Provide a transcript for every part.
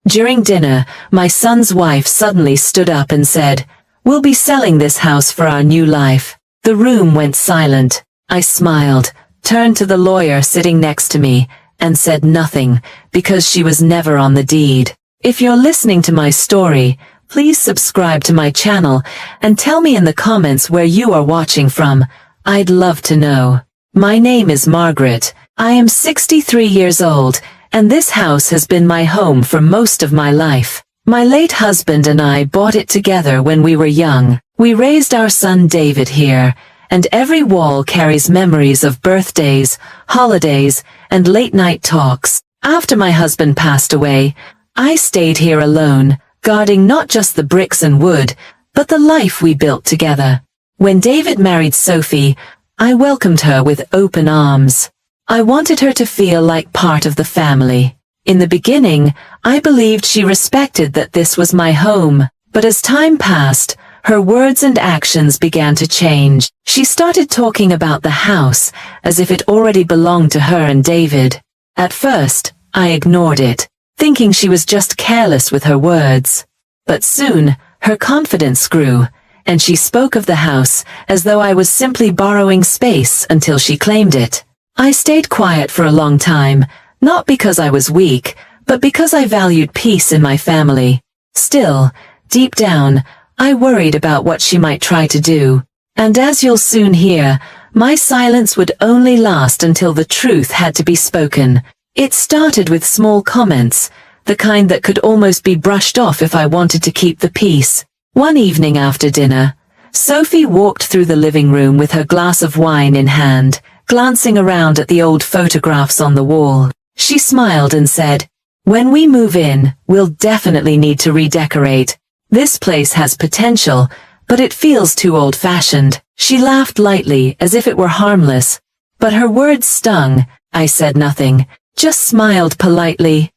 During dinner, my son's wife suddenly stood up and said, "We'll be selling this house for our new life." The room went silent. I smiled, turned to the lawyer sitting next to me, and said nothing, because she was never on the deed. If you're listening to my story, please subscribe to my channel and tell me in the comments where you are watching from. I'd love to know. My name is Margaret. I am 63 years old, and this house has been my home for most of my life. My late husband and I bought it together when we were young. We raised our son David here, and every wall carries memories of birthdays, holidays, and late-night talks. After my husband passed away, I stayed here alone, guarding not just the bricks and wood, but the life we built together. When David married Sophie, I welcomed her with open arms. I wanted her to feel like part of the family. In the beginning, I believed she respected that this was my home, but as time passed, her words and actions began to change. She started talking about the house as if it already belonged to her and David. At first, I ignored it, thinking she was just careless with her words. But soon, her confidence grew, and she spoke of the house as though I was simply borrowing space until she claimed it. I stayed quiet for a long time, not because I was weak, but because I valued peace in my family. Still, deep down, I worried about what she might try to do. And as you'll soon hear, my silence would only last until the truth had to be spoken. It started with small comments, the kind that could almost be brushed off if I wanted to keep the peace. One evening after dinner, Sophie walked through the living room with her glass of wine in hand, glancing around at the old photographs on the wall. She smiled and said, "When we move in, we'll definitely need to redecorate. This place has potential, but it feels too old-fashioned." She laughed lightly, as if it were harmless. But her words stung. I said nothing, just smiled politely.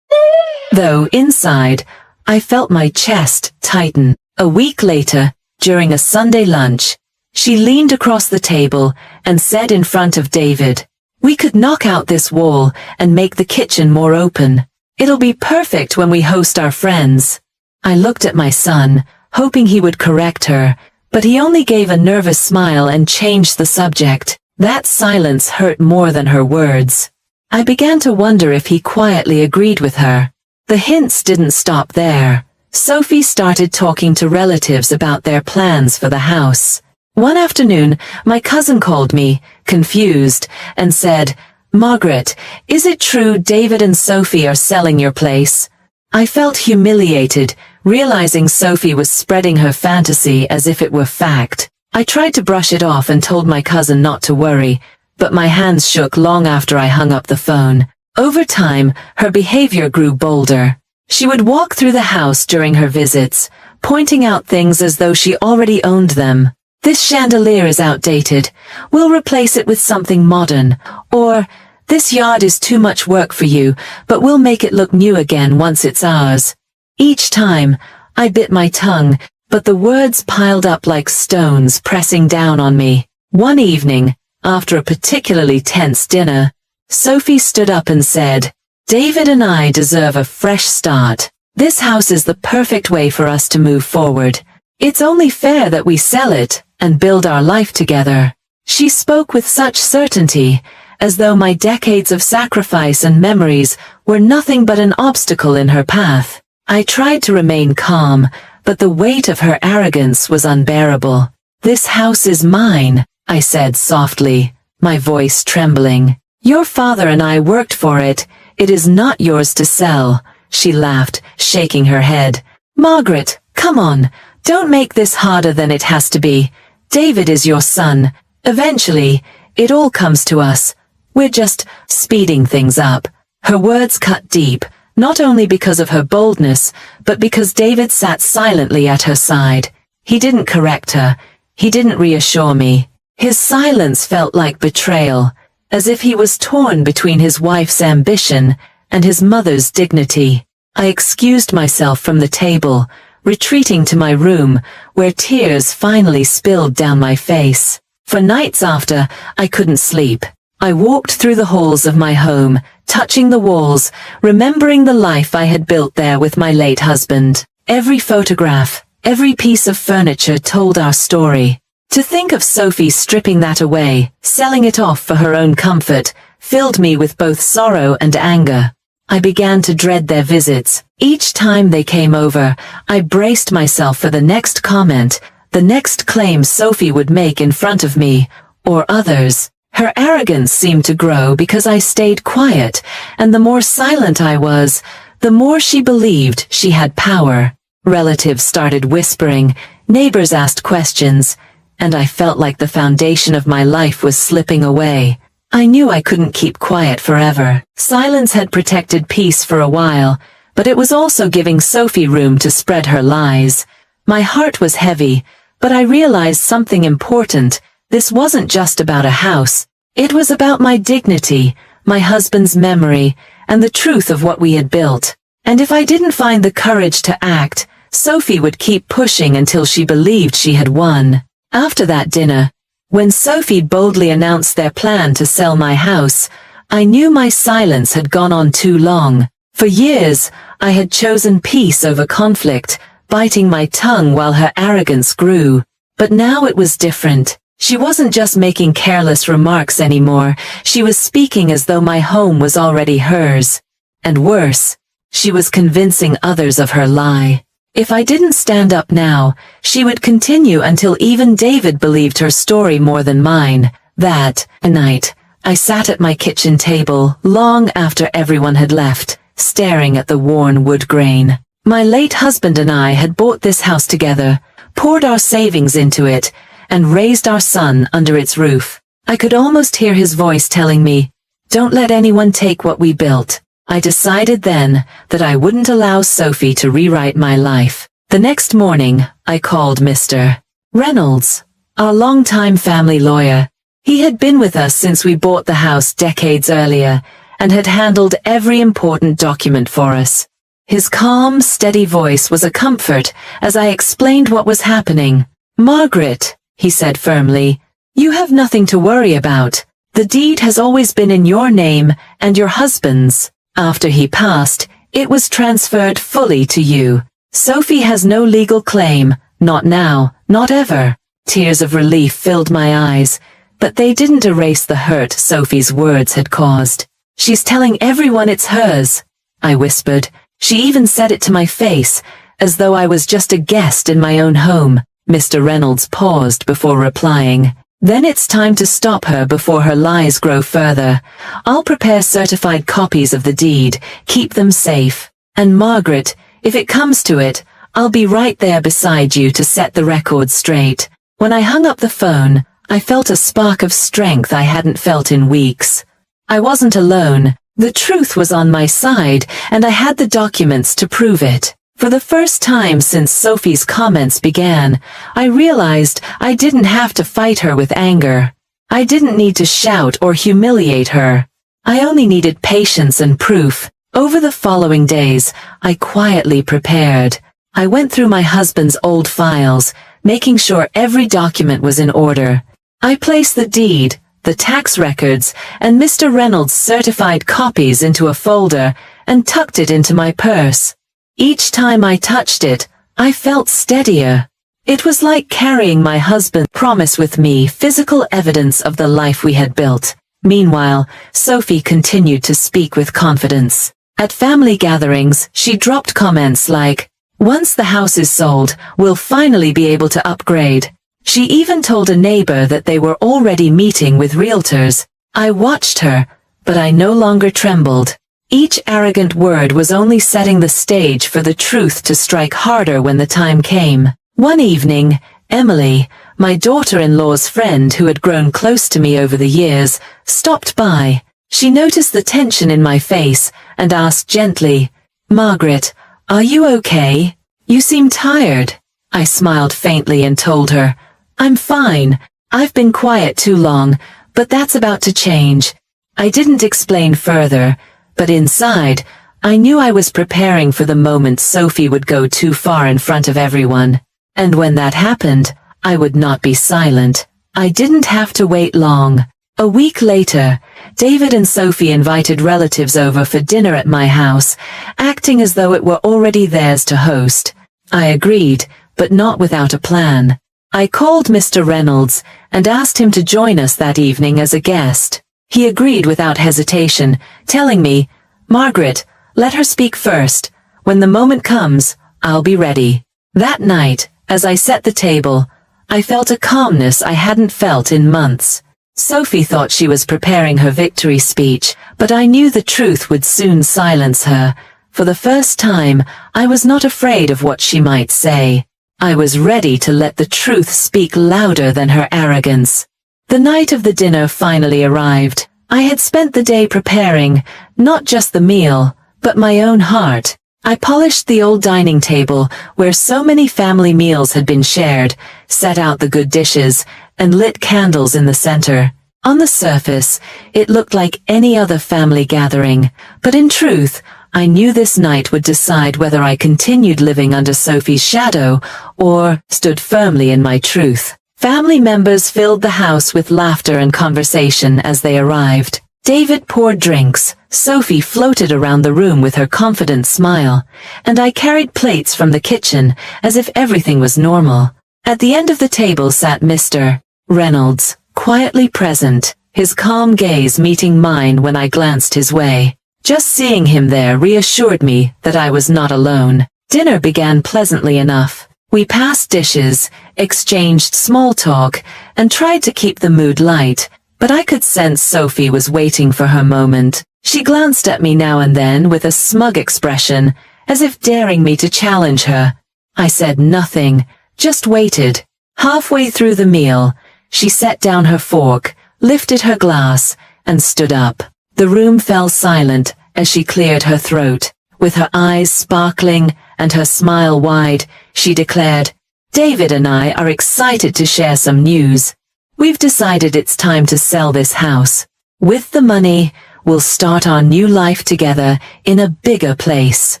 Though inside, I felt my chest tighten. A week later, during a Sunday lunch, she leaned across the table and said in front of David, "We could knock out this wall and make the kitchen more open. It'll be perfect when we host our friends." I looked at my son, hoping he would correct her, but he only gave a nervous smile and changed the subject. That silence hurt more than her words. I began to wonder if he quietly agreed with her. The hints didn't stop there. Sophie started talking to relatives about their plans for the house. One afternoon, my cousin called me, confused, and said, "Margaret, is it true David and Sophie are selling your place?" I felt humiliated, realizing Sophie was spreading her fantasy as if it were fact. I tried to brush it off and told my cousin not to worry, but my hands shook long after I hung up the phone. Over time, her behavior grew bolder. She would walk through the house during her visits, pointing out things as though she already owned them. "This chandelier is outdated. We'll replace it with something modern." Or, "This yard is too much work for you, but we'll make it look new again once it's ours." Each time, I bit my tongue, but the words piled up like stones pressing down on me. One evening, after a particularly tense dinner, Sophie stood up and said, "David and I deserve a fresh start. This house is the perfect way for us to move forward. It's only fair that we sell it and build our life together." She spoke with such certainty, as though my decades of sacrifice and memories were nothing but an obstacle in her path. I tried to remain calm, but the weight of her arrogance was unbearable. "This house is mine," I said softly, my voice trembling. "Your father and I worked for it. It is not yours to sell." She laughed, shaking her head. "Margaret, come on. Don't make this harder than it has to be. David is your son. Eventually, it all comes to us. We're just speeding things up." Her words cut deep, not only because of her boldness, but because David sat silently at her side. He didn't correct her. He didn't reassure me. His silence felt like betrayal, as if he was torn between his wife's ambition and his mother's dignity. I excused myself from the table, retreating to my room, where tears finally spilled down my face. For nights after, I couldn't sleep. I walked through the halls of my home, touching the walls, remembering the life I had built there with my late husband. Every photograph, every piece of furniture told our story. To think of Sophie stripping that away, selling it off for her own comfort, filled me with both sorrow and anger. I began to dread their visits. Each time they came over, I braced myself for the next comment, the next claim Sophie would make in front of me, or others. Her arrogance seemed to grow because I stayed quiet, and the more silent I was, the more she believed she had power. Relatives started whispering, neighbors asked questions, and I felt like the foundation of my life was slipping away. I knew I couldn't keep quiet forever. Silence had protected peace for a while, but it was also giving Sophie room to spread her lies. My heart was heavy, but I realized something important. This wasn't just about a house. It was about my dignity, my husband's memory, and the truth of what we had built. And if I didn't find the courage to act, Sophie would keep pushing until she believed she had won. After that dinner, when Sophie boldly announced their plan to sell my house, I knew my silence had gone on too long. For years, I had chosen peace over conflict, biting my tongue while her arrogance grew. But now it was different. She wasn't just making careless remarks anymore. She was speaking as though my home was already hers. And worse, she was convincing others of her lie. If I didn't stand up now, she would continue until even David believed her story more than mine. That night, I sat at my kitchen table long after everyone had left, staring at the worn wood grain. My late husband and I had bought this house together, poured our savings into it, and raised our son under its roof. I could almost hear his voice telling me, "Don't let anyone take what we built." I decided then that I wouldn't allow Sophie to rewrite my life. The next morning, I called Mr. Reynolds, our longtime family lawyer. He had been with us since we bought the house decades earlier and had handled every important document for us. His calm, steady voice was a comfort as I explained what was happening. "Margaret," he said firmly, "you have nothing to worry about. The deed has always been in your name and your husband's. After he passed, it was transferred fully to you. Sophie has no legal claim, not now, not ever." Tears of relief filled my eyes, but they didn't erase the hurt Sophie's words had caused. "She's telling everyone it's hers," I whispered. "She even said it to my face, as though I was just a guest in my own home." Mr. Reynolds paused before replying. "Then it's time to stop her before her lies grow further. I'll prepare certified copies of the deed, keep them safe. And Margaret, if it comes to it, I'll be right there beside you to set the record straight." When I hung up the phone, I felt a spark of strength I hadn't felt in weeks. I wasn't alone. The truth was on my side, and I had the documents to prove it. For the first time since Sophie's comments began, I realized I didn't have to fight her with anger. I didn't need to shout or humiliate her. I only needed patience and proof. Over the following days, I quietly prepared. I went through my husband's old files, making sure every document was in order. I placed the deed, the tax records, and Mr. Reynolds' certified copies into a folder and tucked it into my purse. Each time I touched it, I felt steadier. It was like carrying my husband's promise with me, physical evidence of the life we had built. Meanwhile, Sophie continued to speak with confidence. At family gatherings, she dropped comments like, "Once the house is sold, we'll finally be able to upgrade." She even told a neighbor that they were already meeting with realtors. I watched her, but I no longer trembled. Each arrogant word was only setting the stage for the truth to strike harder when the time came. One evening, Emily, my daughter-in-law's friend who had grown close to me over the years, stopped by. She noticed the tension in my face and asked gently, "Margaret, are you okay? You seem tired." I smiled faintly and told her, "I'm fine. I've been quiet too long, but that's about to change." I didn't explain further, but inside, I knew I was preparing for the moment Sophie would go too far in front of everyone. And when that happened, I would not be silent. I didn't have to wait long. A week later, David and Sophie invited relatives over for dinner at my house, acting as though it were already theirs to host. I agreed, but not without a plan. I called Mr. Reynolds and asked him to join us that evening as a guest. He agreed without hesitation, telling me, "Margaret, let her speak first. When the moment comes, I'll be ready." That night, as I set the table, I felt a calmness I hadn't felt in months. Sophie thought she was preparing her victory speech, but I knew the truth would soon silence her. For the first time, I was not afraid of what she might say. I was ready to let the truth speak louder than her arrogance. The night of the dinner finally arrived. I had spent the day preparing, not just the meal, but my own heart. I polished the old dining table where so many family meals had been shared, set out the good dishes, and lit candles in the center. On the surface, it looked like any other family gathering, but in truth, I knew this night would decide whether I continued living under Sophie's shadow or stood firmly in my truth. Family members filled the house with laughter and conversation as they arrived. David poured drinks, Sophie floated around the room with her confident smile, and I carried plates from the kitchen as if everything was normal. At the end of the table sat Mr. Reynolds, quietly present, his calm gaze meeting mine when I glanced his way. Just seeing him there reassured me that I was not alone. Dinner began pleasantly enough. We passed dishes, exchanged small talk, and tried to keep the mood light, but I could sense Sophie was waiting for her moment. She glanced at me now and then with a smug expression, as if daring me to challenge her. I said nothing, just waited. Halfway through the meal, she set down her fork, lifted her glass, and stood up. The room fell silent as she cleared her throat. With her eyes sparkling and her smile wide, she declared, "David and I are excited to share some news. We've decided it's time to sell this house. With the money, we'll start our new life together in a bigger place."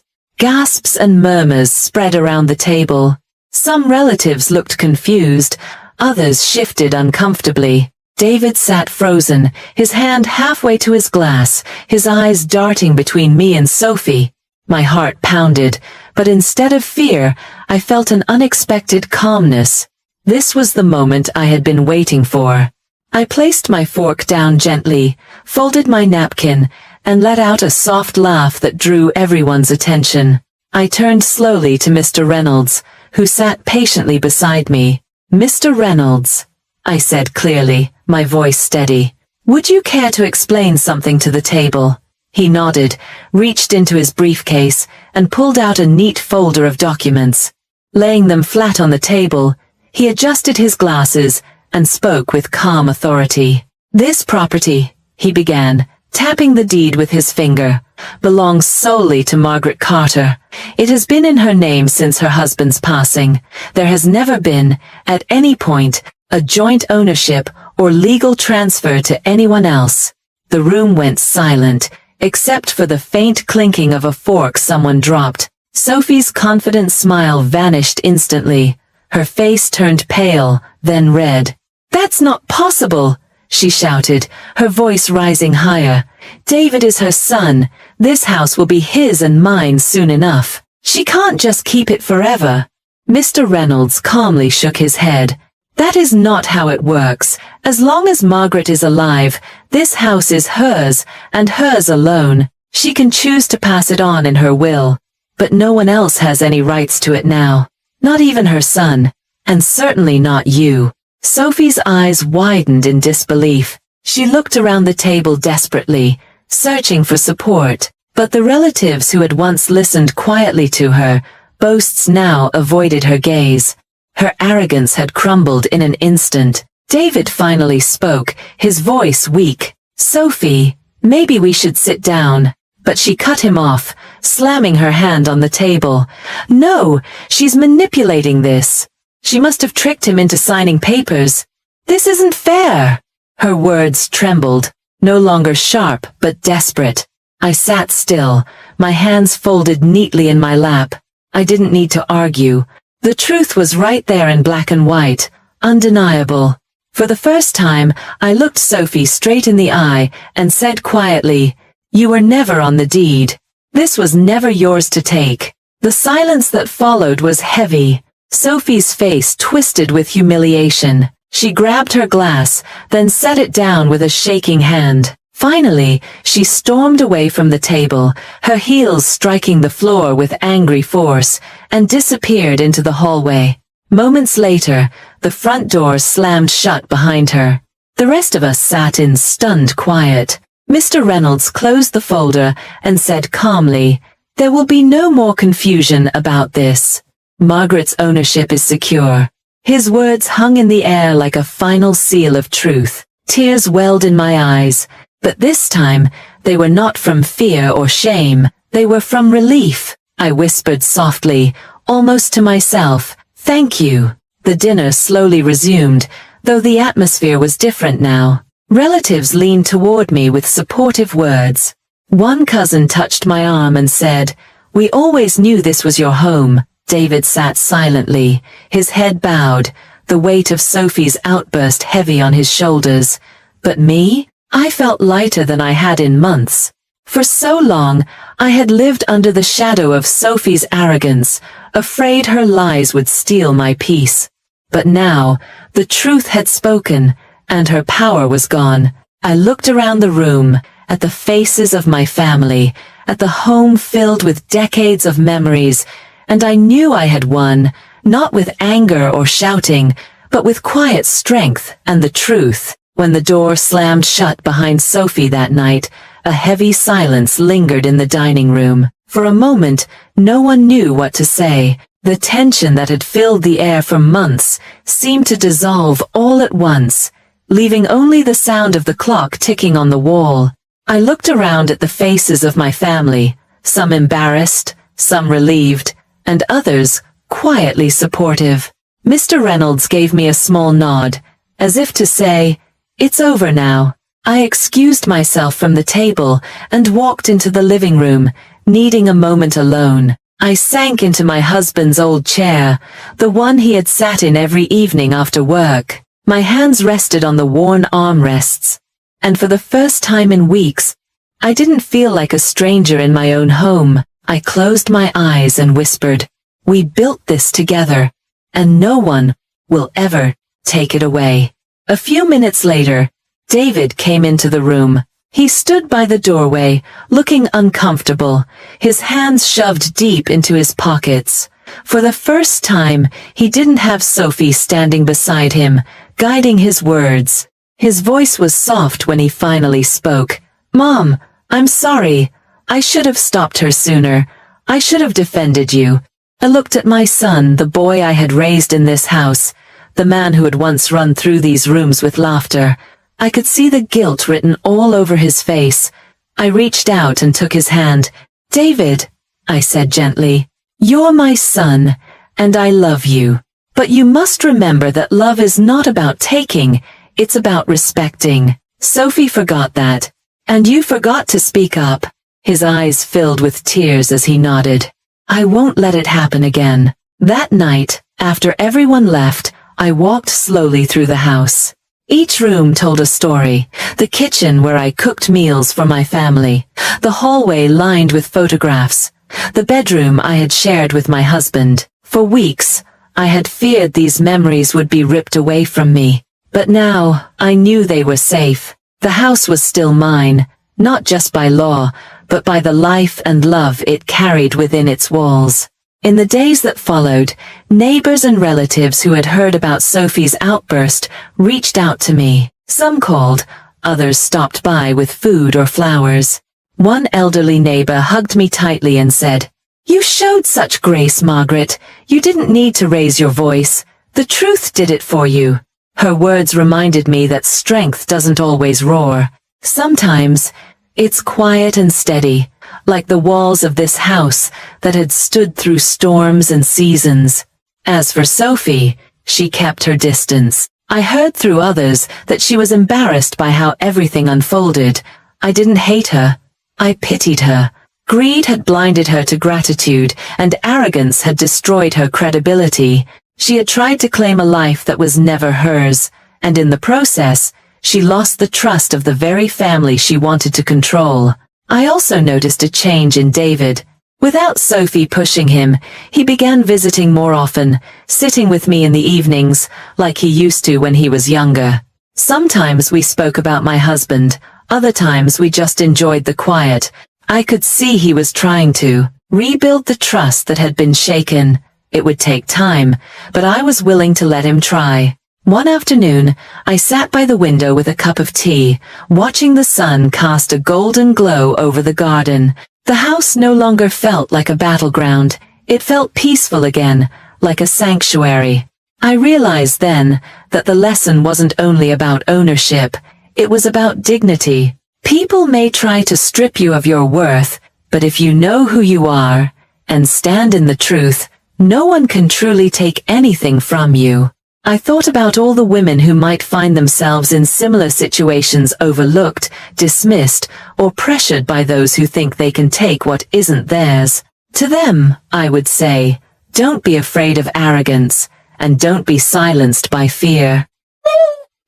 Gasps and murmurs spread around the table. Some relatives looked confused, others shifted uncomfortably. David sat frozen, his hand halfway to his glass, his eyes darting between me and Sophie. My heart pounded, but instead of fear, I felt an unexpected calmness. This was the moment I had been waiting for. I placed my fork down gently, folded my napkin, and let out a soft laugh that drew everyone's attention. I turned slowly to Mr. Reynolds, who sat patiently beside me. "Mr. Reynolds," I said clearly, my voice steady, "would you care to explain something to the table?" He nodded, reached into his briefcase, and pulled out a neat folder of documents. Laying them flat on the table, he adjusted his glasses and spoke with calm authority. "This property," he began, tapping the deed with his finger, "belongs solely to Margaret Carter. It has been in her name since her husband's passing. There has never been, at any point, a joint ownership or legal transfer to anyone else." The room went silent, except for the faint clinking of a fork someone dropped. Sophie's confident smile vanished instantly. Her face turned pale, then red. "That's not possible!" she shouted, her voice rising higher. "David is her son. This house will be his and mine soon enough. She can't just keep it forever." Mr. Reynolds calmly shook his head. "That is not how it works. As long as Margaret is alive, this house is hers, and hers alone. She can choose to pass it on in her will. But no one else has any rights to it now. Not even her son. And certainly not you." Sophie's eyes widened in disbelief. She looked around the table desperately, searching for support. But the relatives who had once listened quietly to her boasts now avoided her gaze. Her arrogance had crumbled in an instant. David finally spoke, his voice weak. "Sophie, maybe we should sit down." But she cut him off, slamming her hand on the table. "No, she's manipulating this. She must have tricked him into signing papers. This isn't fair." Her words trembled, no longer sharp but desperate. I sat still, my hands folded neatly in my lap. I didn't need to argue. The truth was right there in black and white, undeniable. For the first time, I looked Sophie straight in the eye and said quietly, "You were never on the deed. This was never yours to take." The silence that followed was heavy. Sophie's face twisted with humiliation. She grabbed her glass, then set it down with a shaking hand. Finally, she stormed away from the table, her heels striking the floor with angry force, and disappeared into the hallway. Moments later, the front door slammed shut behind her. The rest of us sat in stunned quiet. Mr. Reynolds closed the folder and said calmly, "There will be no more confusion about this. Margaret's ownership is secure." His words hung in the air like a final seal of truth. Tears welled in my eyes, but this time they were not from fear or shame. They were from relief. I whispered softly, almost to myself, "Thank you." The dinner slowly resumed, though the atmosphere was different now. Relatives leaned toward me with supportive words. One cousin touched my arm and said, "We always knew this was your home." David sat silently, his head bowed, the weight of Sophie's outburst heavy on his shoulders. But me? I felt lighter than I had in months. For so long, I had lived under the shadow of Sophie's arrogance, afraid her lies would steal my peace. But now, the truth had spoken, and her power was gone. I looked around the room, at the faces of my family, at the home filled with decades of memories, and I knew I had won, not with anger or shouting, but with quiet strength and the truth. When the door slammed shut behind Sophie that night, a heavy silence lingered in the dining room. For a moment, no one knew what to say. The tension that had filled the air for months seemed to dissolve all at once, leaving only the sound of the clock ticking on the wall. I looked around at the faces of my family, some embarrassed, some relieved, and others quietly supportive. Mr. Reynolds gave me a small nod, as if to say, "It's over now." I excused myself from the table and walked into the living room, needing a moment alone. I sank into my husband's old chair, the one he had sat in every evening after work. My hands rested on the worn armrests, and for the first time in weeks, I didn't feel like a stranger in my own home. I closed my eyes and whispered, "We built this together, and no one will ever take it away." A few minutes later, David came into the room. He stood by the doorway, looking uncomfortable, his hands shoved deep into his pockets. For the first time, he didn't have Sophie standing beside him, guiding his words. His voice was soft when he finally spoke. "Mom, I'm sorry. I should have stopped her sooner. I should have defended you." I looked at my son, the boy I had raised in this house, the man who had once run through these rooms with laughter. I could see the guilt written all over his face. I reached out and took his hand. "David," I said gently, "you're my son, and I love you. But you must remember that love is not about taking, it's about respecting." Sophie forgot that. "And you forgot to speak up." His eyes filled with tears as he nodded. "I won't let it happen again." That night, after everyone left, I walked slowly through the house. Each room told a story. The kitchen where I cooked meals for my family. The hallway lined with photographs. The bedroom I had shared with my husband. For weeks, I had feared these memories would be ripped away from me. But now, I knew they were safe. The house was still mine, not just by law, but by the life and love it carried within its walls. In the days that followed, neighbors and relatives who had heard about Sophie's outburst reached out to me. Some called, others stopped by with food or flowers. One elderly neighbor hugged me tightly and said, "You showed such grace, Margaret. You didn't need to raise your voice. The truth did it for you." Her words reminded me that strength doesn't always roar. Sometimes, it's quiet and steady, like the walls of this house that had stood through storms and seasons. As for Sophie, she kept her distance. I heard through others that she was embarrassed by how everything unfolded. I didn't hate her. I pitied her. Greed had blinded her to gratitude, and arrogance had destroyed her credibility. She had tried to claim a life that was never hers, and in the process, she lost the trust of the very family she wanted to control. I also noticed a change in David. Without Sophie pushing him, he began visiting more often, sitting with me in the evenings, like he used to when he was younger. Sometimes we spoke about my husband, other times we just enjoyed the quiet. I could see he was trying to rebuild the trust that had been shaken. It would take time, but I was willing to let him try. One afternoon, I sat by the window with a cup of tea, watching the sun cast a golden glow over the garden. The house no longer felt like a battleground. It felt peaceful again, like a sanctuary. I realized then that the lesson wasn't only about ownership, it was about dignity. People may try to strip you of your worth, but if you know who you are and stand in the truth, no one can truly take anything from you. I thought about all the women who might find themselves in similar situations, overlooked, dismissed, or pressured by those who think they can take what isn't theirs. To them, I would say, don't be afraid of arrogance, and don't be silenced by fear.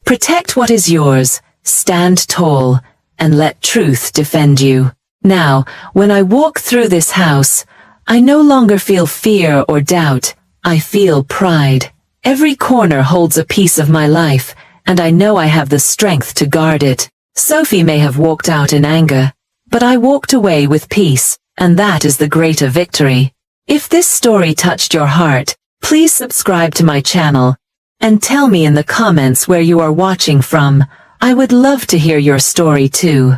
Protect what is yours, stand tall, and let truth defend you. Now, when I walk through this house, I no longer feel fear or doubt, I feel pride. Every corner holds a piece of my life, and I know I have the strength to guard it. Sophie may have walked out in anger, but I walked away with peace, and that is the greater victory. If this story touched your heart, please subscribe to my channel, and tell me in the comments where you are watching from. I would love to hear your story too.